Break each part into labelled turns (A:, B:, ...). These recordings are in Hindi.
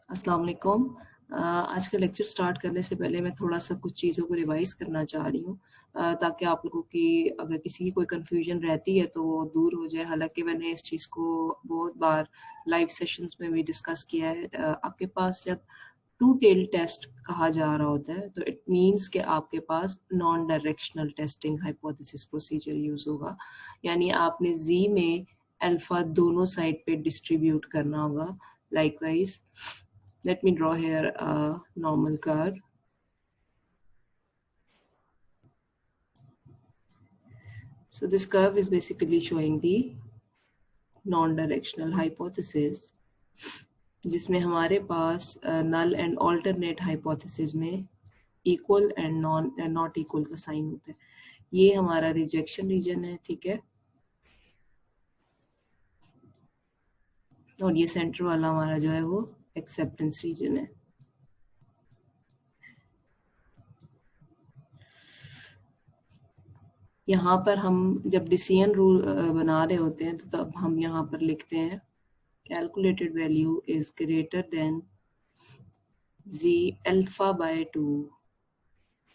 A: अस्सलाम वालेकुम। आज का लेक्चर स्टार्ट करने से पहले मैं थोड़ा सा कुछ चीज़ों को रिवाइज करना चाह रही हूँ, ताकि आप लोगों की अगर किसी की कोई कन्फ्यूजन रहती है तो वो दूर हो जाए। हालांकि मैंने इस चीज़ को बहुत बार लाइव सेशंस में भी डिस्कस किया है। आपके पास जब टू टेल टेस्ट कहा जा रहा होता है तो इट मीन्स कि आपके पास non directional testing hypothesis procedure use होगा, यानी आपने जी में अल्फा दोनों साइड पे डिस्ट्रीब्यूट करना होगा। Likewise, let me draw here a normal curve. So this curve is basically showing the non-directional hypothesis, जिसमें हमारे पास null and alternate hypothesis में equal and not equal का साइन होता है। ये हमारा रिजेक्शन रीजन है, ठीक है। और ये सेंटर वाला हमारा जो है वो एक्सेप्टेंस रीजन है। यहाँ पर हम जब डिसीजन रूल बना रहे होते हैं तो तब हम यहाँ पर लिखते हैं calculated value is greater than z alpha by 2.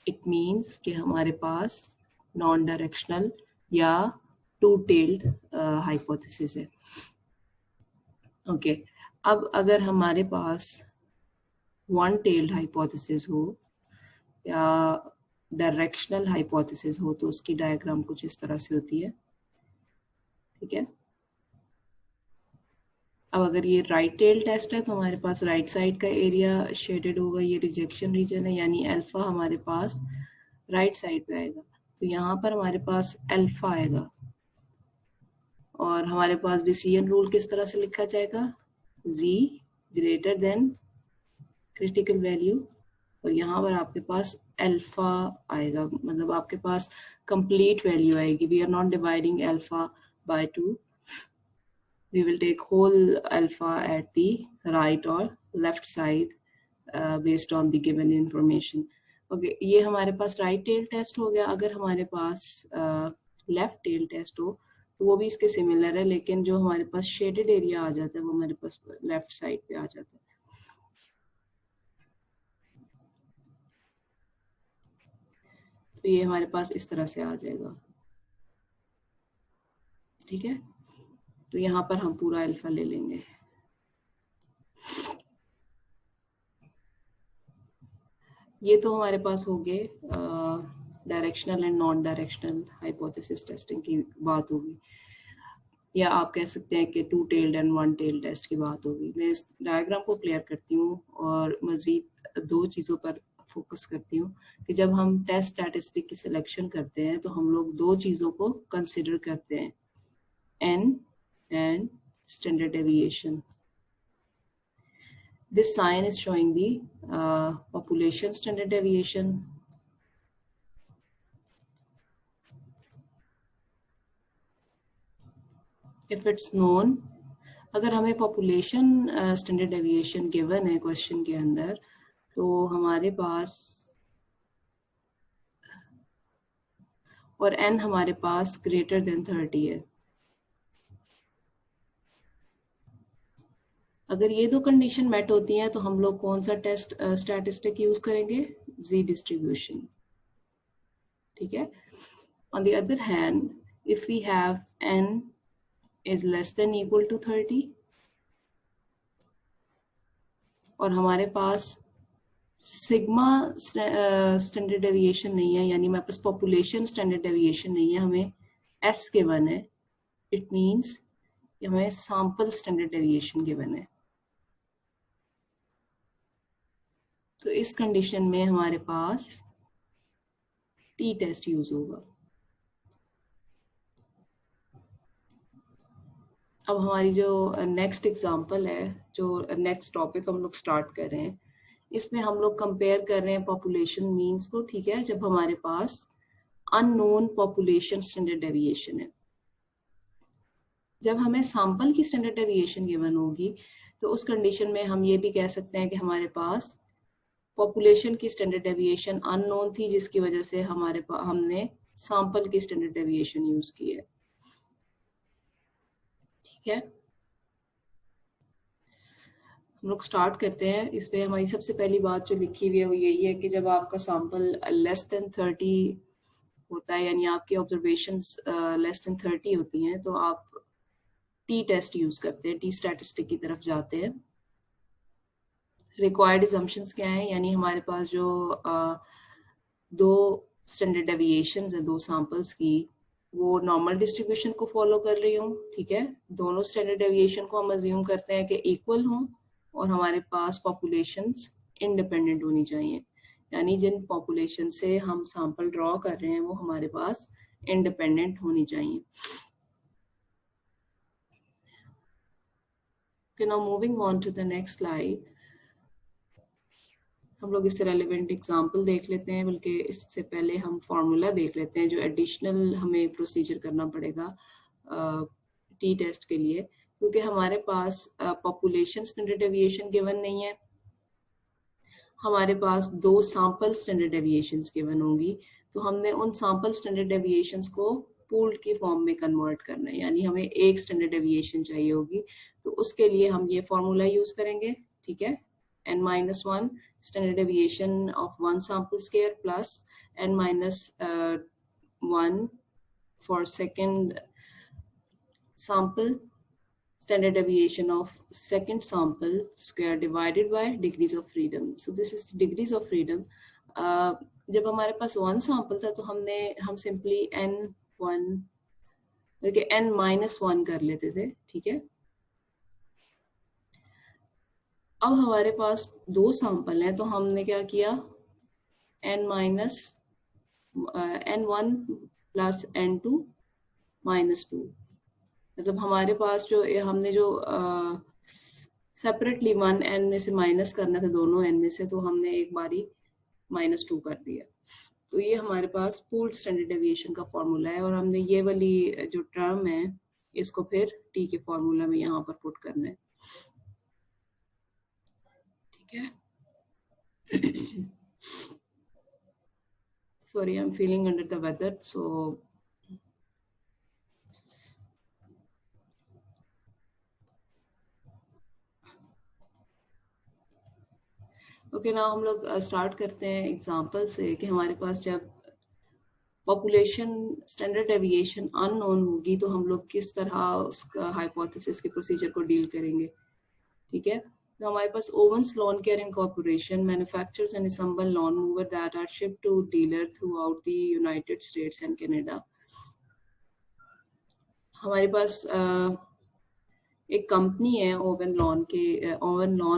A: It means कि हमारे पास नॉन डायरेक्शनल या टू टेल्ड हाइपोथेसिस है। ओके, अब अगर हमारे पास वन टेल्ड हाइपोथेसिस हो या डायरेक्शनल हाइपोथेसिस हो तो उसकी डायग्राम कुछ इस तरह से होती है, ठीक है। अब अगर ये राइट टेल टेस्ट है तो हमारे पास राइट साइड का एरिया शेडेड होगा, ये रिजेक्शन रीजन है, यानी अल्फा हमारे पास राइट साइड पे आएगा। तो यहाँ पर हमारे पास अल्फा आएगा और हमारे पास डिसीजन रूल किस तरह से लिखा जाएगा, z greater than critical value, और यहाँ पर आपके पास अल्फा आएगा, मतलब आपके पास कंप्लीट वैल्यू आएगी। We are not dividing alpha by 2, we will take whole alpha at the right or left side based on the given information. Okay, ये हमारे पास right tail test हो गया। अगर हमारे पास left tail test हो तो वो भी इसके सिमिलर है, लेकिन जो हमारे पास shaded area आ जाता है वो हमारे पास left side पे आ जाता है। तो ये हमारे पास इस तरह से आ जाएगा, ठीक है। तो यहाँ पर हम पूरा अल्फा ले लेंगे। ये तो हमारे पास हो गए directional and non directional hypothesis testing की बात होगी, या आप कह सकते हैं कि two tailed and one tailed test की बात होगी। मैं इस डायग्राम को क्लियर करती हूँ और मजीद दो चीज़ों पर फोकस करती हूँ कि जब हम टेस्ट स्टैटिस्टिक की सिलेक्शन करते हैं तो हम लोग दो चीज़ों को कंसिडर करते हैं, n and standard deviation. This sign is showing the population standard deviation. If it's known, अगर हमें population standard deviation given है क्वेश्चन के अंदर, तो हमारे पास और n हमारे पास greater than 30 है। अगर ये दो कंडीशन मेट होती हैं तो हम लोग कौन सा टेस्ट स्टैटिस्टिक यूज करेंगे, z डिस्ट्रीब्यूशन, ठीक है। On the other hand, if we have n is less than equal to 30 और हमारे पास सिग्मा स्टैंडर्ड डेविएशन नहीं है, यानी हमारे पास पॉपुलेशन स्टैंडर्ड डेविएशन नहीं है, हमें एस गिवन है, इट मींस हमें सैंपल स्टैंडर्ड डेविएशन गिवन है। तो इस कंडीशन में हमारे पास टी टेस्ट यूज होगा। अब हमारी जो नेक्स्ट एग्जांपल है, जो नेक्स्ट टॉपिक हम लोग स्टार्ट कर रहे हैं, इसमें हम लोग कंपेयर कर रहे हैं पॉपुलेशन मीन्स को, ठीक है, जब हमारे पास अननोन पॉपुलेशन स्टैंडर्ड डेविएशन है। जब हमें सैंपल की स्टैंडर्ड डेविएशन गिवन होगी तो उस कंडीशन में हम ये भी कह सकते हैं कि हमारे पास पॉपुलेशन की स्टैंडर्ड डेविएशन अननोन थी, जिसकी वजह से हमने सैंपल की स्टैंडर्ड डेविएशन यूज की है, ठीक है। हम लोग स्टार्ट करते हैं। इस पे हमारी सबसे पहली बात जो लिखी हुई है वो यही है कि जब आपका सैंपल लेस देन 30 होता है, यानी आपकी ऑब्जर्वेशंस लेस देन 30 होती हैं, तो आप टी टेस्ट यूज करते हैं, टी स्टैटिस्टिक की तरफ जाते हैं। रिक्वायर्ड assumptions क्या है, यानी हमारे पास जो दो स्टैंडर्ड डेविएशंस है दो सैंपल्स की, वो नॉर्मल डिस्ट्रीब्यूशन को फॉलो कर रही हूँ, ठीक है। दोनों स्टैंडर्ड डेविएशन को हम अज्यूम करते हैं कि इक्वल हों और हमारे पास पॉपुलेशंस इंडिपेंडेंट होनी चाहिए, यानी जिन पॉपुलेशन से हम सैंपल ड्रॉ कर रहे हैं वो हमारे पास इंडिपेंडेंट होनी चाहिए। Okay, now moving on to the next slide. हम लोग इससे रेलिवेंट एग्जांपल देख लेते हैं, बल्कि इससे पहले हम फार्मूला देख लेते हैं जो एडिशनल हमें प्रोसीजर करना पड़ेगा टी टेस्ट के लिए, क्योंकि हमारे पास पॉपुलेशन स्टैंडर्ड डेविएशन गिवन नहीं है, हमारे पास दो सैंपल स्टैंडर्ड डेविएशंस गिवन होंगी, तो हमने उन सैंपल स्टैंडर्ड डेविएशंस को पूल्ड की फॉर्म में कन्वर्ट करना है, यानी हमें एक स्टैंडर्ड डेविएशन चाहिए होगी, तो उसके लिए हम ये फॉर्मूला यूज करेंगे, ठीक है। n-1 standard deviation of one sample square plus n-1 for second sample standard deviation of second sample square divided by degrees of freedom. So this is degrees of freedom. जब हमारे पास वन सैंपल था तो हम सिंपली n1 बल्कि n-1 कर लेते थे, ठीक है। अब हमारे पास दो सैंपल हैं तो हमने क्या किया, n1 प्लस n2 माइनस 2, मतलब हमारे पास जो हमने जो सेपरेटली वन n में से माइनस करना था दोनों n में से, तो हमने एक बारी -2 कर दिया। तो ये हमारे पास पूल्ड स्टैंडर्ड डेविएशन का फॉर्मूला है, और हमने ये वाली जो टर्म है इसको फिर टी के फॉर्मूला में यहाँ पर पुट करना है, ठीक है। Sorry, I'm feeling under the weather, so okay ना हम लोग स्टार्ट करते हैं एग्जांपल से कि हमारे पास जब पॉपुलेशन स्टैंडर्ड डेविएशन अननोन होगी तो हम लोग किस तरह उसका हाइपोथेसिस के प्रोसीजर को डील करेंगे, ठीक है। तो हमारे पास Owens lawn care incorporation manufactures and assemble lawn mower that are shipped to dealer throughout the United States and Canada. हमारे पास एक कंपनी है ओवन लॉन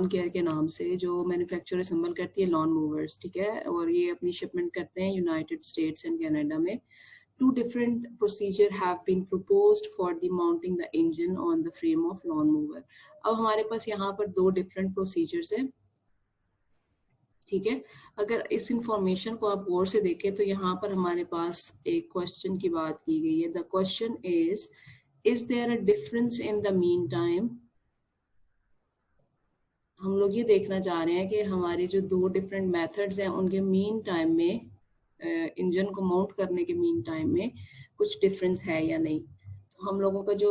A: केयर के नाम से, जो मैन्युफैक्चर असेंबल करती है लॉन मूवर्स, ठीक है, और ये अपनी शिपमेंट करते हैं यूनाइटेड स्टेट्स एंड कनाडा में। Two different procedure have been proposed for the mounting the engine on the frame of lawn mover. अब हमारे पास यहाँ पर दो different procedures हैं, ठीक है। अगर इस इंफॉर्मेशन को आप गौर से देखें तो यहाँ पर हमारे पास एक क्वेश्चन की बात की गई है। The question is there a difference in the mean time? हम लोग ये देखना चाह रहे हैं कि हमारे जो दो डिफरेंट मेथड्स हैं उनके मीन टाइम में, इंजन को माउंट करने के मीन टाइम में कुछ डिफरेंस है या नहीं। तो हम लोगों का जो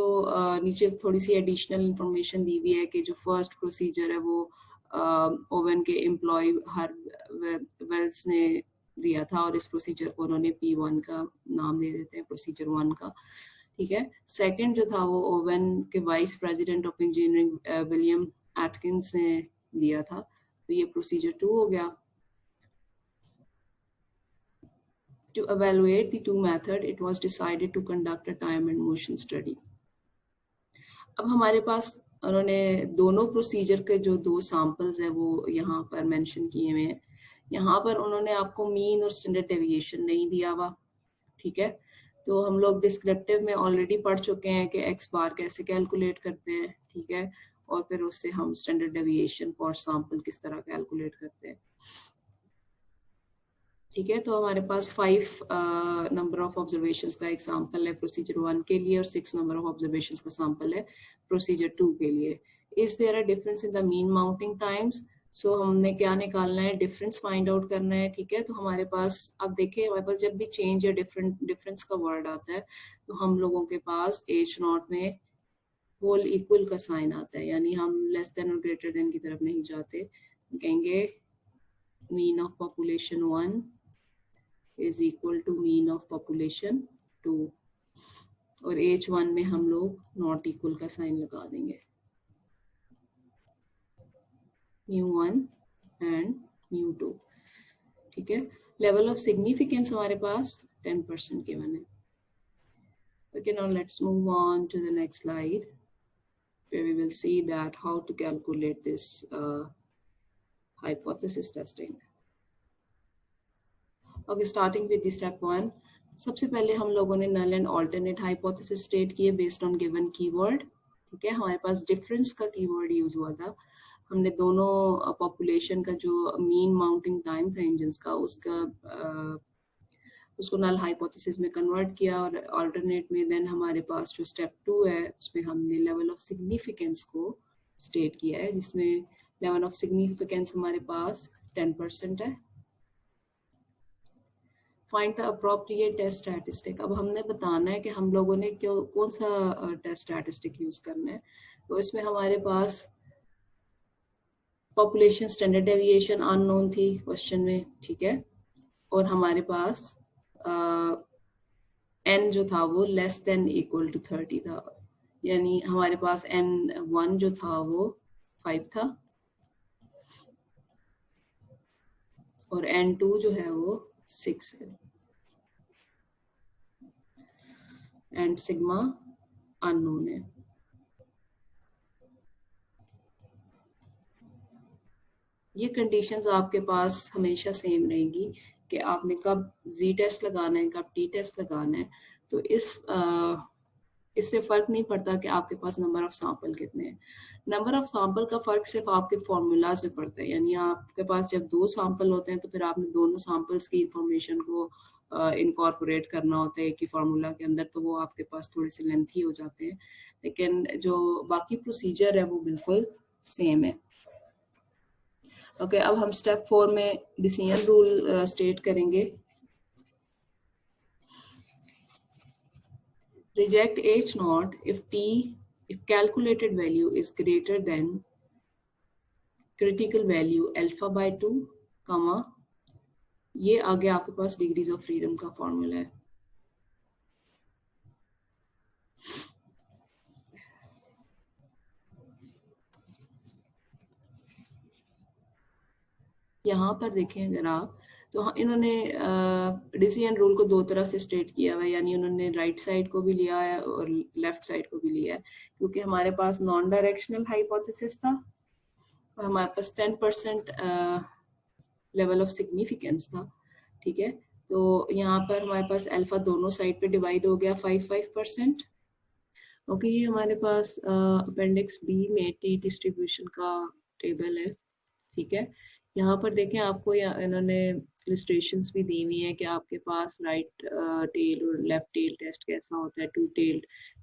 A: नीचे थोड़ी सी एडिशनल इंफॉर्मेशन दी हुई है कि जो फर्स्ट प्रोसीजर है वो ओवन के एम्प्लॉय हर वेल्स ने दिया था, और इस प्रोसीजर को उन्होंने P1 का नाम दे देते हैं, प्रोसीजर 1 का, ठीक है। सेकंड जो था वो ओवन के vice president of engineering William Atkins ने दिया था, तो ये प्रोसीजर 2 हो गया। To evaluate the two method, it was decided to conduct a time and motion study. अब हमारे पास उन्होंने दोनों प्रोसीजर के जो दो सैंपल्स हैं वो यहाँ पर मेंशन किए हुए हैं। यहाँ पर उन्होंने आपको मीन और स्टैंडर्ड डेविएशन नहीं दिया हुआ, ठीक है। तो हम लोग डिस्क्रिप्टिव में ऑलरेडी पढ़ चुके हैं कि एक्स बार कैसे कैलकुलेट करते हैं, ठीक है, और फिर उससे हम स्टैंडर्ड डेविएशन फॉर सैंपल किस तरह कैलकुलेट करते हैं, ठीक है। तो हमारे पास 5 नंबर ऑफ ऑब्जर्वेशंस का एग्जांपल है प्रोसीजर 1 के लिए, और 6 नंबर ऑफ ऑब्जर्वेशंस का सैंपल है प्रोसीजर 2 के लिए। Is there a difference in the mean mounting times? So हमने क्या निकालना है, डिफरेंस फाइंड आउट करना है, ठीक है। तो हमारे पास अब देखिए, हमारे पास जब भी चेंज या डिफरेंस का वर्ड आता है तो हम लोगों के पास H0 में होल इक्वल का साइन आता है, यानी हम लेस देन और ग्रेटर देन की तरफ नहीं जाते, कहेंगे mean of population 1 is equal to mean of population 2, और H1 में हम लोग नॉट इक्वल का साइन लगा देंगे, μ1 एंड μ2। ठीक है, लेवल ऑफ सिग्निफिकेंस हमारे पास 10% गिवन है। Okay, now let's move on to the next slide where we will see that how to calculate this hypothesis testing. Okay, starting with the step 1. सबसे पहले हम लोगों ने null and alternate hypothesis state किए based on given keyword। ठीक है, हमारे पास difference का keyword use हुआ था, हमने दोनों पॉपुलेशन का जो मीन माउंटिंग टाइम था इंजन्स का उसको नल हाइपोथेसिस में कन्वर्ट किया, और अल्टरनेट में देन हमारे पास जो स्टेप 2 है उसमें हमने लेवल ऑफ सिग्निफिकेंस को स्टेट किया है, जिसमें लेवल ऑफ सिग्निफिकेंस हमारे पास 10% है। Find the appropriate test statistic. अब हमने बताना है कि हम लोगों ने कौन सा टेस्ट स्टैटिस्टिक यूज करना है। तो इसमें हमारे पास पॉपुलेशन स्टैंडर्ड डेविएशन अननोन थी क्वेश्चन में, ठीक है, और हमारे पास n जो था वो लेस देन इक्वल टू 30 था, यानी हमारे पास n1 जो था वो 5 था और n2 जो है वो 6 है, एंड सिग्मा अननोन है। ये कंडीशंस आपके पास हमेशा सेम रहेगी कि आपने कब जी टेस्ट लगाना है, कब टी टेस्ट लगाना है। तो इससे फर्क नहीं पड़ता कि आपके पास नंबर ऑफ सैंपल कितने हैं। नंबर ऑफ सैंपल का फर्क सिर्फ आपके फॉर्मूला से पड़ता है, यानी आपके पास जब 2 सैंपल होते हैं तो फिर आपने दोनों सैंपल्स की इंफॉर्मेशन को इनकॉर्पोरेट करना होता है कि फॉर्मूला के अंदर, तो वो आपके पास थोड़े से लेंथी हो जाते हैं, लेकिन जो बाकी प्रोसीजर है वो बिल्कुल सेम है। ओके, अब हम स्टेप 4 में डिसीजन रूल स्टेट करेंगे। Reject H naught if calculated value is greater than critical value alpha by 2, comma, ये आगे आपके पास डिग्रीज ऑफ फ्रीडम का फॉर्मूला है। यहाँ पर देखें अगर आप, तो इन्होंने डिसीजन रूल को 2 तरह से स्टेट किया हुआ है, यानी उन्होंने राइट साइड को भी लिया है और लेफ्ट साइड को भी लिया है, क्योंकि हमारे पास नॉन डायरेक्शनल हाइपोथेसिस था और हमारे पास 10% लेवल ऑफ सिग्निफिकेंस था। ठीक है, तो यहाँ पर हमारे पास अल्फा दोनों साइड पे डिवाइड हो गया 5-5%। ओके, ये हमारे पास अपेंडिक्स बी में टी डिस्ट्रीब्यूशन का टेबल है। ठीक है, यहाँ पर देखें आपको इन्होंने इलस्ट्रेशंस भी दी हुई है कि आपके पास राइट टेल और लेफ्ट टेल टेस्ट कैसा होता है, 2 टेल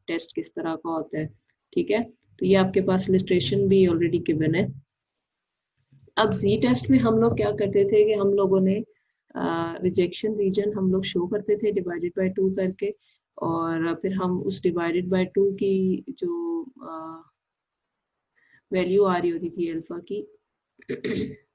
A: टेस्ट किस तरह का होता है। ठीक है, तो ये आपके पास इलस्ट्रेशन भी ऑलरेडी गिवन है। अब जी टेस्ट में हम लोग क्या करते थे कि हम लोगों ने रिजेक्शन रीजन हम लोग शो करते थे डिवाइडेड बाय 2 करके, और फिर हम उस डिवाइडेड बाय 2 की जो वैल्यू आ रही होती थी अल्फा की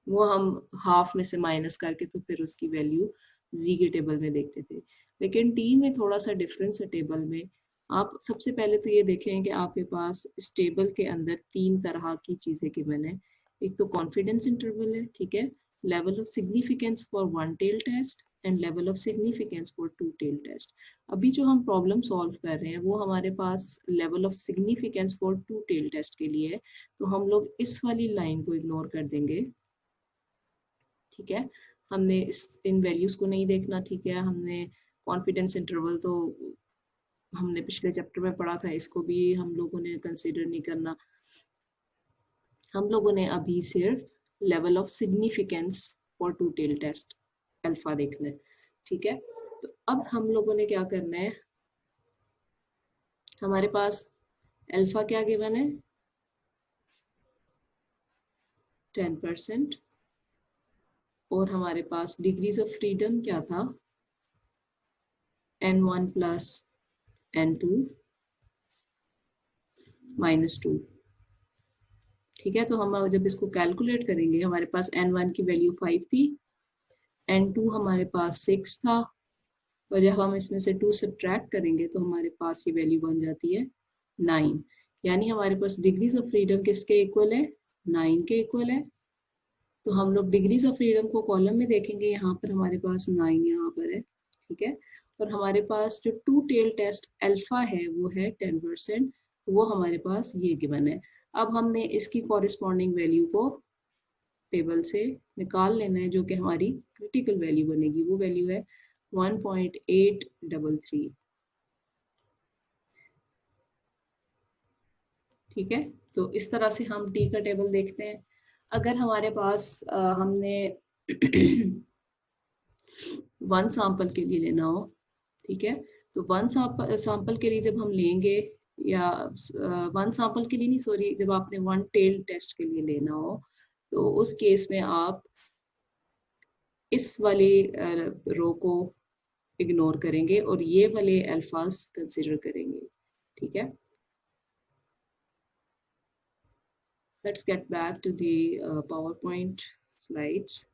A: वो हम हाफ में से माइनस करके तो फिर उसकी वैल्यू जी के टेबल में देखते थे। लेकिन टी में थोड़ा सा डिफरेंस है टेबल में। आप सबसे पहले तो ये देखें कि आपके पास इस टेबल के अंदर 3 तरह की चीजें गिवन है। एक तो कॉन्फिडेंस इंटरवल है, ठीक है, level of significance for 1 tail test and level of significance for 2 tail test. अभी जो हम प्रॉब्लम सॉल्व कर रहे हैं वो हमारे पास level of significance for 2 tail test के लिए है, तो हम लोग इस वाली लाइन को इग्नोर कर देंगे। ठीक है, हमने इन वैल्यूज को नहीं देखना। ठीक है, हमने कॉन्फिडेंस इंटरवल तो हमने पिछले चैप्टर में पढ़ा था, इसको भी हम लोगों ने कंसीडर नहीं करना। हम लोगों ने अभी सिर्फ level of significance for 2 tail test alpha देखना है। ठीक है, तो अब हम लोगों ने क्या करना है, हमारे पास अल्फा क्या गिवन है 10%, और हमारे पास डिग्रीज ऑफ फ्रीडम क्या था n1 प्लस n2, -2। ठीक है, तो हम जब इसको कैलकुलेट करेंगे हमारे पास n1 की वैल्यू 5 थी, n2 हमारे पास 6 था, और जब हम इसमें से 2 सब्ट्रैक्ट करेंगे तो हमारे पास ये वैल्यू बन जाती है 9। यानी हमारे पास डिग्रीज ऑफ फ्रीडम किसके इक्वल है? 9 के इक्वल है। तो हम लोग डिग्रीज ऑफ फ्रीडम को कॉलम में देखेंगे, यहाँ पर हमारे पास 9 यहाँ पर है। ठीक है, और हमारे पास जो टू टेल टेस्ट अल्फा है वो है 10%, वो हमारे पास ये गिवन है। अब हमने इसकी कॉरिस्पॉन्डिंग वैल्यू को टेबल से निकाल लेना है, जो कि हमारी क्रिटिकल वैल्यू बनेगी। वो वैल्यू है 1.833। ठीक है, तो इस तरह से हम टी का टेबल देखते हैं। अगर हमारे पास हमने 1 सैंपल के लिए लेना हो, ठीक है, तो 1 सैंपल के लिए जब हम लेंगे, या 1 सैंपल के लिए नहीं, सॉरी, जब आपने 1 टेल टेस्ट के लिए लेना हो, तो उस केस में आप इस वाले रो को इग्नोर करेंगे और ये वाले अल्फाज कंसिडर करेंगे। ठीक है, let's get back to the PowerPoint slides.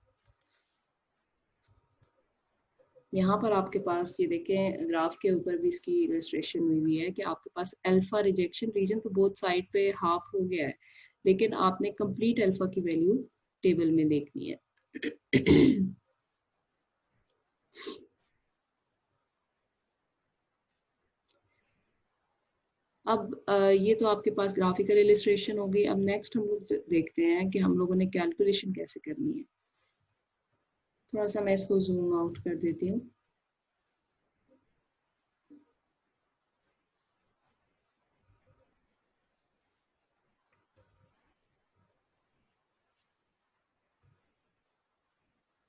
A: यहाँ पर आपके पास ये देखें, ग्राफ के ऊपर भी इसकी इलस्ट्रेशन हुई हुई है कि आपके पास अल्फा रिजेक्शन रीजन तो बोथ साइड पे हाफ हो गया है, लेकिन आपने कंप्लीट अल्फा की वैल्यू टेबल में देखनी है। अब ये तो आपके पास ग्राफिकल इलस्ट्रेशन होगी। अब नेक्स्ट हम लोग देखते हैं कि हम लोगों ने कैलकुलेशन कैसे करनी है। थोड़ा सा मैं इसको जूम आउट कर देती हूँ।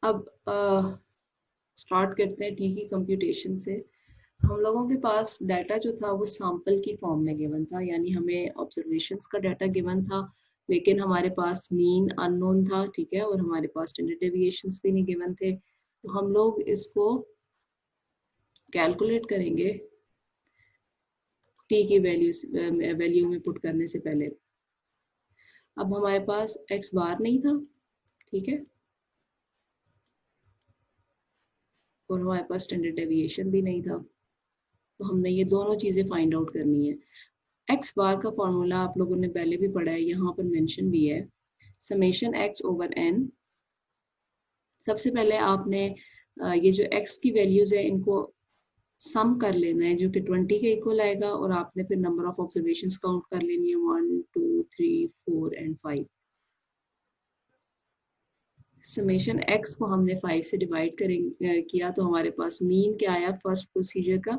A: अब स्टार्ट करते हैं टी की कंप्यूटेशन से। हम लोगों के पास डाटा जो था वो सैंपल की फॉर्म में गिवन था, यानी हमें ऑब्जर्वेशंस का डाटा गिवन था, लेकिन हमारे पास मीन अननोन था। ठीक है, और हमारे पास स्टैंडर्ड डेविएशंस भी नहीं गिवन थे। तो हम लोग इसको कैलकुलेट करेंगे टी की वैल्यू में पुट करने से पहले। अब हमारे पास एक्स बार नहीं था, ठीक है, और हमारे पास स्टैंडर्ड डेविएशन भी नहीं था, तो हमने ये दोनों चीज़ें फाइंड आउट करनी है। एक्स बार का फॉर्मूला आप लोगों ने पहले भी पढ़ा है, यहाँ पर मेंशन भी है, समेशन एक्स ओवर एन। सबसे पहले आपने ये जो एक्स की वैल्यूज है इनको सम कर लेना है, जो कि 20 के इक्वल आएगा, और आपने फिर नंबर ऑफ ऑब्जर्वेशंस काउंट कर लेनी है, 1 2 3 4 एंड 5। समेशन एक्स को हमने 5 से डिवाइड किया, तो हमारे पास मीन क्या आया फर्स्ट प्रोसीजर का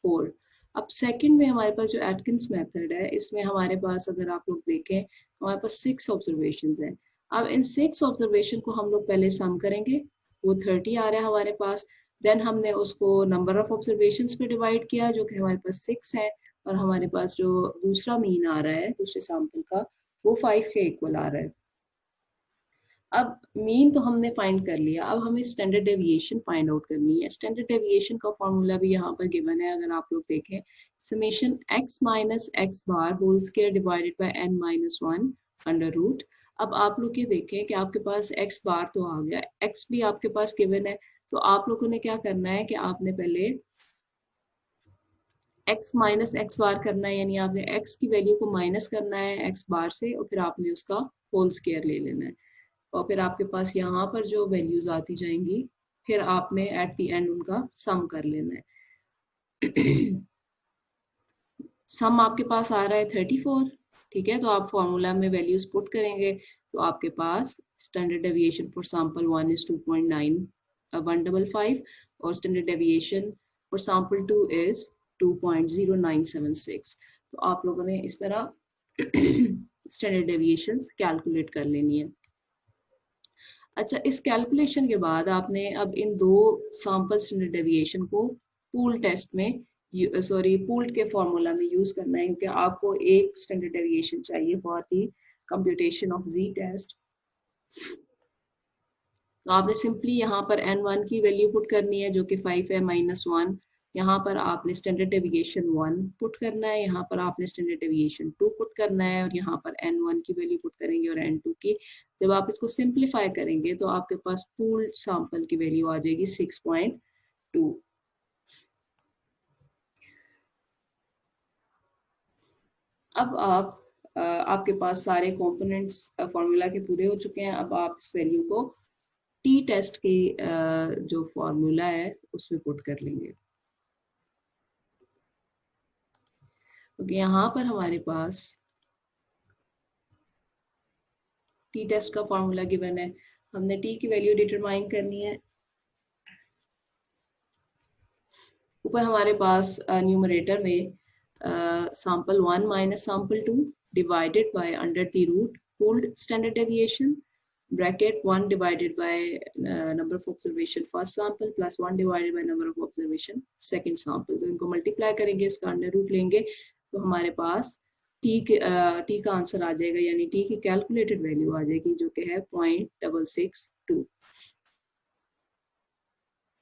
A: 4। अब सेकंड में हमारे पास जो एटकिंस मेथड है, इसमें हमारे पास अगर आप लोग देखें हमारे पास 6 ऑब्जर्वेशंस हैं। अब इन 6 ऑब्जर्वेशन को हम लोग पहले सम करेंगे, वो 30 आ रहा है हमारे पास। देन हमने उसको नंबर ऑफ ऑब्जर्वेशंस पे डिवाइड किया, जो कि हमारे पास 6 है, और हमारे पास जो दूसरा मीन आ रहा है दूसरे सैंपल का, वो 5 के इक्वल आ रहा है। अब मीन तो हमने फाइंड कर लिया, अब हमें स्टैंडर्ड डेविएशन फाइंड आउट करनी है। स्टैंडर्ड डेविएशन का फॉर्मूला भी यहाँ पर गिवन है, अगर आप लोग देखें, summation x minus x bar whole square divided by n minus 1 under root. अब आप लोग ये देखें कि आपके पास एक्स बार तो आ गया, एक्स भी आपके पास गिवन है, तो आप लोगों ने क्या करना है कि आपने पहले एक्स माइनस एक्स बार करना है, यानी आपने एक्स की वैल्यू को माइनस करना है एक्स बार से, और फिर आपने उसका होल स्क्वायर ले लेना है, और फिर आपके पास यहाँ पर जो वैल्यूज आती जाएंगी, फिर आपने एट द एंड उनका सम कर लेना है। सम आपके पास आ रहा है 34। ठीक है, तो आप फॉर्मूला में वैल्यूज पुट करेंगे, तो आपके पास standard deviation for sample 1 is 2.9155, और standard deviation for sample 2 is 2.0976। तो आप लोगों ने इस तरह स्टैंडर्ड डेविएशंस कैलकुलेट कर लेनी है। अच्छा, इस कैलकुलेशन के बाद आपने अब इन दो सैंपल स्टैंडर्ड डेविएशन को पूल टेस्ट में, सॉरी, पूल्ड के फॉर्मूला में यूज करना है, क्योंकि आपको एक स्टैंडर्ड डेविएशन चाहिए for the computation of z test. तो आपने सिंपली यहाँ पर n1 की वैल्यू पुट करनी है, जो कि 5 है -1, यहाँ पर आपने स्टैंडर्ड डेविएशन 1 पुट करना है, यहाँ पर आपने स्टैंडर्ड डेविएशन 2 पुट करना है और यहाँ पर n1 की वैल्यू पुट करेंगे और n2 की। जब आप इसको सिंप्लीफाई करेंगे तो आपके पास पूल्ड सैंपल की वैल्यू आ जाएगी 6.2। अब आपके पास सारे कंपोनेंट्स फॉर्मूला के पूरे हो चुके हैं। अब आप इस वैल्यू को टी टेस्ट की जो फॉर्मूला है उसमें पुट कर लेंगे। क्योंकि यहाँ पर हमारे पास टी टेस्ट का फॉर्मूला गिवन है, हमने टी की वैल्यू डिटरमाइन करनी है। ऊपर हमारे पास न्यूमरेटर में sample 1 minus sample 2 divided by under the root pooled standard deviation bracket 1 divided by number of observation first sample plus 1 divided by number of observation second sample। तो इनको मल्टीप्लाई करेंगे, इसका अंडर रूट लेंगे तो हमारे पास टी का आंसर आ जाएगा, यानी टी की कैलकुलेटेड वैल्यू आ जाएगी जो कि है 0.662।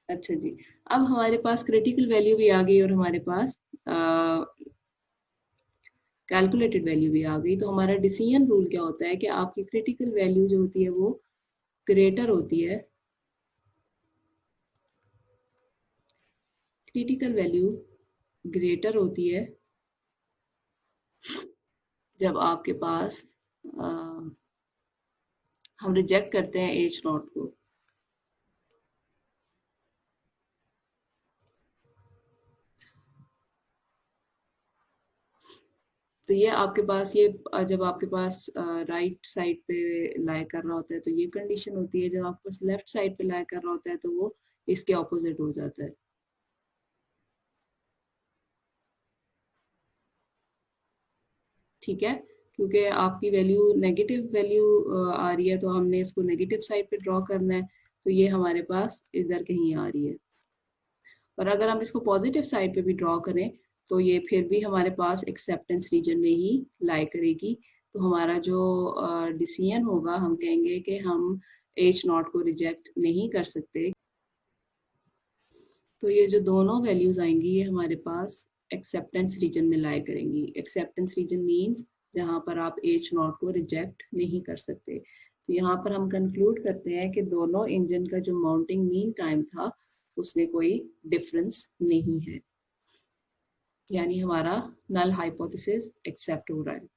A: अच्छा जी, अब हमारे पास क्रिटिकल वैल्यू भी आ गई और हमारे पास कैलकुलेटेड वैल्यू भी आ गई। तो हमारा डिसीजन रूल क्या होता है कि आपकी क्रिटिकल वैल्यू जो होती है वो ग्रेटर होती है, क्रिटिकल वैल्यू ग्रेटर होती है जब आपके पास हम रिजेक्ट करते हैं एच नॉट को। तो ये आपके पास जब आपके पास राइट साइड पे लाई कर रहा होता है तो ये कंडीशन होती है, जब आपके पास लेफ्ट साइड पे लाई कर रहा होता है तो वो इसके ऑपोजिट हो जाता है। ठीक है, क्योंकि आपकी वैल्यू नेगेटिव वैल्यू आ रही है तो हमने इसको नेगेटिव साइड पे ड्रॉ करना है, तो ये हमारे पास इधर कहीं आ रही है। और अगर हम इसको पॉजिटिव साइड पे भी ड्रॉ करें तो ये फिर भी हमारे पास एक्सेप्टेंस रीजन में ही लाई करेगी। तो हमारा जो डिसीजन होगा, हम कहेंगे कि हम एच नॉट को रिजेक्ट नहीं कर सकते। तो ये जो दोनों वैल्यूज आएंगी ये हमारे पास एक्सेप्टेंस रीजन में लाई करेंगी। एक्सेप्टेंस रीजन मीन्स जहाँ पर आप एच नॉट को रिजेक्ट नहीं कर सकते। तो यहाँ पर हम कंक्लूड करते हैं कि दोनों इंजन का जो माउंटिंग मीन टाइम था उसमें कोई डिफरेंस नहीं है, यानी हमारा नल हाइपोथेसिस एक्सेप्ट हो रहा है।